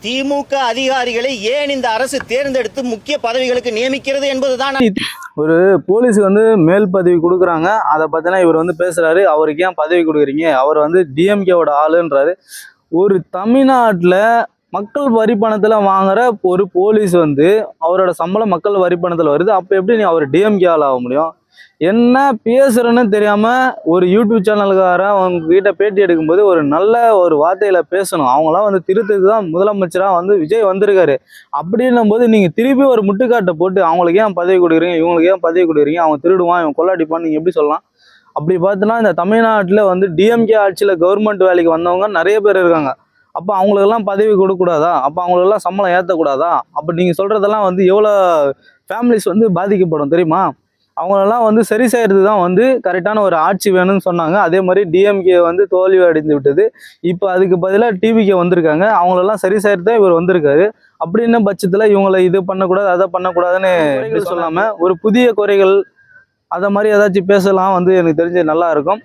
திமுக அதிகாரிகளை ஏன் இந்த அரசு தேர்ந்தெடுத்து முக்கிய பதவிகளுக்கு நியமிக்கிறது என்பதுதான். ஒரு போலீஸ் மேல் பதவி கொடுக்குறாங்க, அதை பத்தினா இவர் பேசுறாரு. அவருக்கு ஏன் பதவி கொடுக்குறீங்க, அவர் டிஎம்கேவோட ஆளுன்றாரு. ஒரு தமிழ்நாட்டில் மக்கள் வரி பணத்துல வாங்குற ஒரு போலீஸ் அவரோட சம்பளம் மக்கள் வரி பணத்துல வருது. அப்ப எப்படி நீ அவர் டிஎம்கே ஆள் ஆக முடியும்? என்ன பேசுறேன்னு தெரியாம ஒரு யூடியூப் சேனலுக்காரன் அவங்க கிட்ட பேட்டி எடுக்கும்போது ஒரு நல்ல ஒரு வார்த்தையில பேசணும். அவங்களாம் திருத்தத்துக்கு தான் முதலமைச்சரா விஜய் வந்திருக்காரு. அப்படின்னும் போது நீங்க திருப்பி ஒரு முட்டுக்காட்டை போட்டு அவங்களுக்கு ஏன் பதவி கொடுக்குறீங்க, இவங்களுக்கு ஏன் பதவி கொடுக்குறீங்க, அவங்க திருடுவான், இவன் கொள்ளாடிப்பான்னு நீங்க எப்படி சொல்லலாம்? அப்படி பார்த்தோன்னா இந்த தமிழ்நாட்டில் டிஎம்கே ஆட்சியில் கவர்மெண்ட் வேலைக்கு வந்தவங்க நிறைய பேர் இருக்காங்க. அப்போ அவங்களுக்கெல்லாம் பதவி கொடுக்கக்கூடாதா? அப்போ அவங்களுக்கெல்லாம் சம்பளம் ஏற்றக்கூடாதா? அப்போ நீங்கள் சொல்கிறதெல்லாம் எவ்வளோ ஃபேமிலிஸ் பாதிக்கப்படும் தெரியுமா? அவங்களெல்லாம் சரி செய்கிறது தான் கரெக்டான ஒரு ஆட்சி வேணும்னு சொன்னாங்க. அதே மாதிரி டிஎம்கே தோல்வி அடைந்து விட்டது. இப்போ அதுக்கு பதிலாக டிவிகே வந்திருக்காங்க. அவங்களெல்லாம் சரி செய்கிறது தான் இவர் வந்திருக்காரு. அப்படின்ன பட்சத்தில் இவங்களை இது பண்ணக்கூடாது, அதை பண்ணக்கூடாதுன்னு சொல்லாமல் ஒரு புதிய குறைகள் அதை மாதிரி ஏதாச்சும் பேசலாம் எனக்கு தெரிஞ்சு நல்லா இருக்கும்.